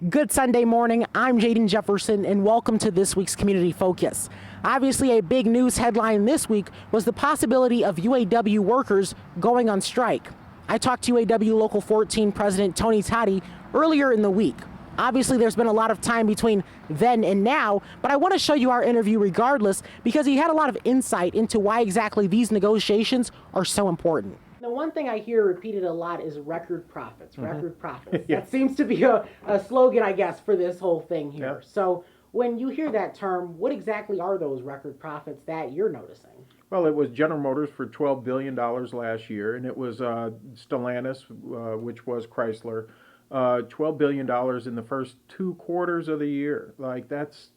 Good Sunday morning. I'm Jaden Jefferson, and welcome to this week's Community Focus. Obviously, a big news headline this week was the possibility of UAW workers going on strike. I talked to UAW Local 14 President Tony Totty earlier in the week. Obviously, there's been a lot of time between then and now, but I want to show you our interview regardless because he had a lot of insight into why exactly these negotiations are so important. The one thing I hear repeated a lot is record profits, record profits. Yeah. That seems to be a slogan, I guess, for this whole thing here. Yeah. So when you hear that term, what exactly are those record profits that you're noticing? Well, it was General Motors for $12 billion last year, and it was Stellantis, which was Chrysler, $12 billion in the first 2 quarters of the year. Like, that's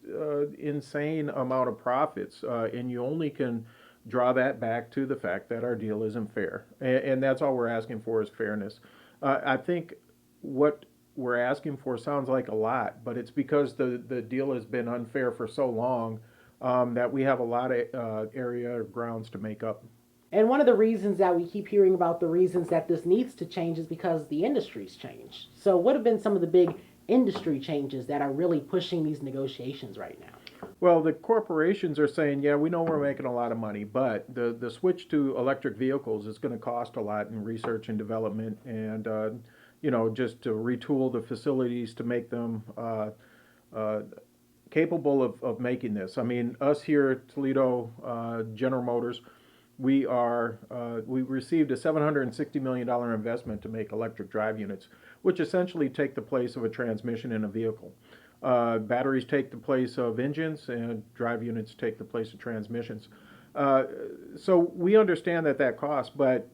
insane amount of profits, and you only can draw that back to the fact that our deal isn't fair. And that's all we're asking for is fairness. I think what we're asking for sounds like a lot, but it's because the deal has been unfair for so long that we have a lot of area or grounds to make up. And one of the reasons that we keep hearing about the reasons that this needs to change is because the industry's changed. So what have been some of the big industry changes that are really pushing these negotiations right now? Well, the corporations are saying, yeah, we know we're making a lot of money, but the switch to electric vehicles is going to cost a lot in research and development and, just to retool the facilities to make them capable of making this. I mean, us here at Toledo, General Motors, we received a $760 million investment to make electric drive units, which essentially take the place of a transmission in a vehicle. Batteries take the place of engines, and drive units take the place of transmissions. So we understand that costs, but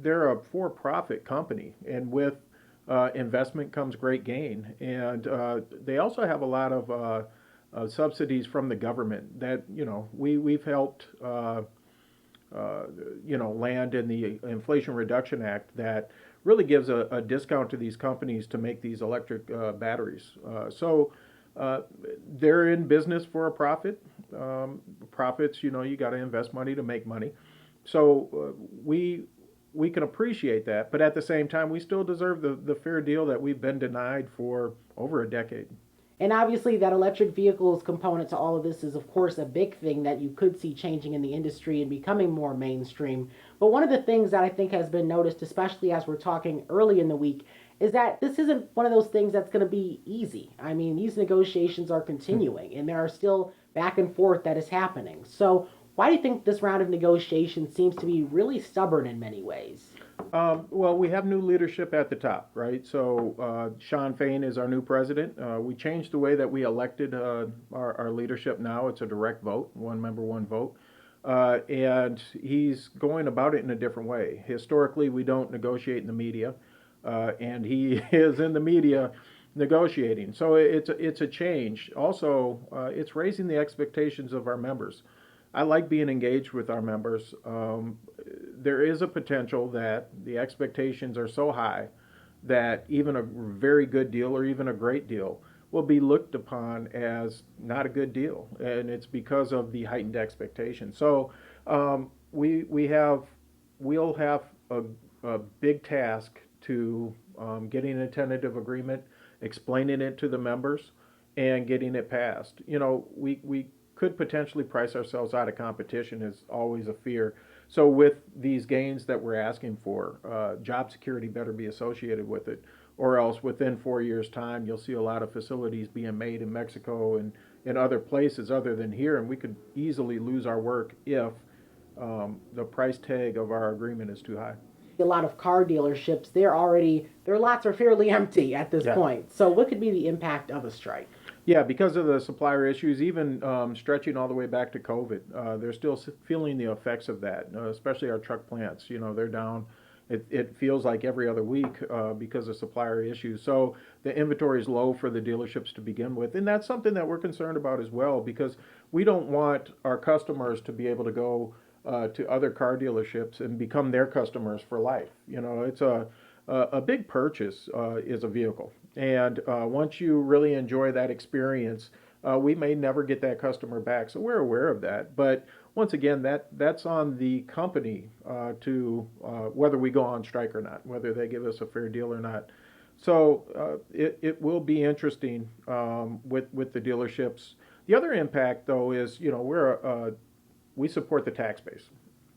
they're a for-profit company, and with investment comes great gain. And they also have a lot of subsidies from the government that we've helped land in the Inflation Reduction Act that really gives a discount to these companies to make these electric batteries. So they're in business for a profit. Profits, you got to invest money to make money. So we can appreciate that, but at the same time, we still deserve the fair deal that we've been denied for over a decade. And obviously that electric vehicles component to all of this is, of course, a big thing that you could see changing in the industry and becoming more mainstream. But one of the things that I think has been noticed, especially as we're talking early in the week, is that this isn't one of those things that's going to be easy. I mean, these negotiations are continuing, and there are still back and forth that is happening. So why do you think this round of negotiations seems to be really stubborn in many ways? Well, we have new leadership at the top, right? So Shawn Fain is our new president. We changed the way that we elected our leadership now. It's a direct vote, one member, one vote. And he's going about it in a different way. Historically, we don't negotiate in the media, and he is in the media negotiating. So it's a change. Also, it's raising the expectations of our members. I like being engaged with our members. There is a potential that the expectations are so high that even a very good deal or even a great deal will be looked upon as not a good deal, and it's because of the heightened expectation. So we'll have a big task to getting a tentative agreement, explaining it to the members, and getting it passed. We could potentially price ourselves out of competition is always a fear. So with these gains that we're asking for, job security better be associated with it, or else within 4 years' time, you'll see a lot of facilities being made in Mexico and in other places other than here, and we could easily lose our work if the price tag of our agreement is too high. A lot of car dealerships, their lots are fairly empty at this point. So what could be the impact of a strike? Yeah, because of the supplier issues, even stretching all the way back to COVID, they're still feeling the effects of that, especially our truck plants. They're down. It feels like every other week because of supplier issues. So the inventory is low for the dealerships to begin with. And that's something that we're concerned about as well, because we don't want our customers to be able to go to other car dealerships and become their customers for life. It's a big purchase is a vehicle. And once you really enjoy that experience, we may never get that customer back. So we're aware of that. But once again, that's on the company to whether we go on strike or not, whether they give us a fair deal or not. So it will be interesting with the dealerships. The other impact, though, is we support the tax base,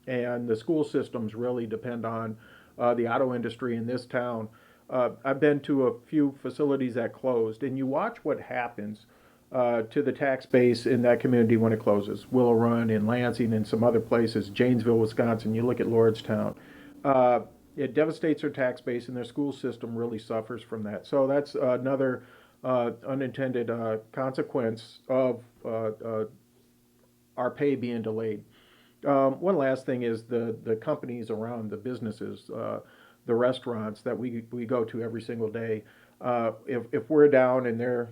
and the school systems really depend on the auto industry in this town. I've been to a few facilities that closed, and you watch what happens to the tax base in that community when it closes. Willow Run in Lansing and some other places, Janesville, Wisconsin. You look at Lordstown. It devastates their tax base, and their school system really suffers from that. So that's another unintended consequence of our pay being delayed. One last thing is the companies around the businesses, the restaurants that we go to every single day. If we're down and they're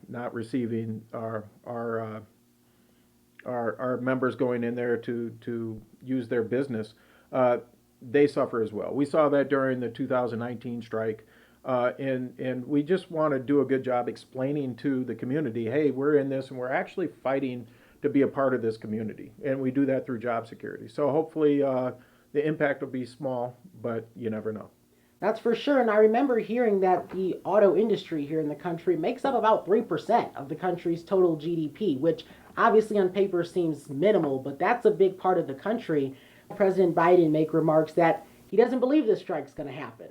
not receiving our members going in there to use their business, they suffer as well. We saw that during the 2019 strike, and we just want to do a good job explaining to the community, hey, we're in this and we're actually fighting to be a part of this community, and we do that through job security. So hopefully the impact will be small, but you never know. That's for sure. And I remember hearing that the auto industry here in the country makes up about 3% of the country's total GDP, which obviously on paper seems minimal, but that's a big part of the country. President Biden make remarks that he doesn't believe this strike's going to happen.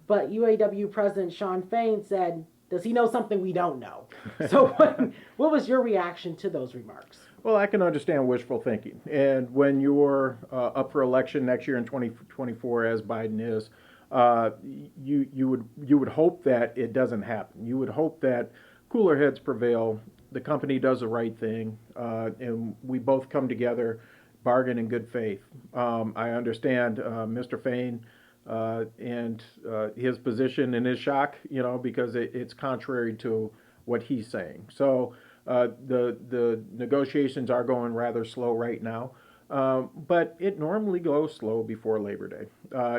But UAW President Shawn Fain said, does he know something we don't know? So what was your reaction to those remarks? Well, I can understand wishful thinking. And when you're up for election next year in 2024, as Biden is, you would hope that it doesn't happen. You would hope that cooler heads prevail, the company does the right thing, and we both come together, bargain in good faith. I understand Mr. Fain and his position and his shock, because it's contrary to what he's saying. So the negotiations are going rather slow right now. But it normally goes slow before Labor Day.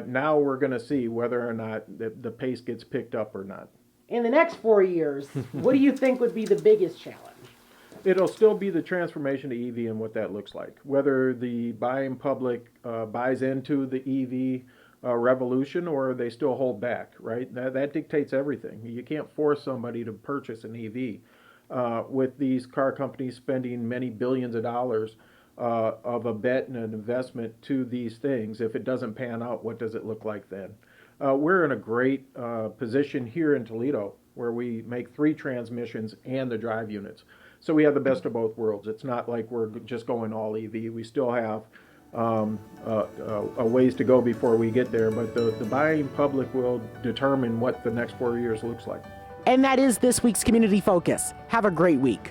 Now we're going to see whether or not the pace gets picked up or not. In the next 4 years, what do you think would be the biggest challenge? It'll still be the transformation to EV and what that looks like. Whether the buying public buys into the EV revolution or they still hold back, right? That dictates everything. You can't force somebody to purchase an EV. With these car companies spending many billions of dollars of a bet and an investment to these things, if it doesn't pan out, what does it look like then? We're in a great position here in Toledo where we make 3 transmissions and the drive units. So we have the best of both worlds. It's not like we're just going all EV. We still have a ways to go before we get there, but the buying public will determine what the next 4 years looks like. And that is this week's Community Focus. Have a great week.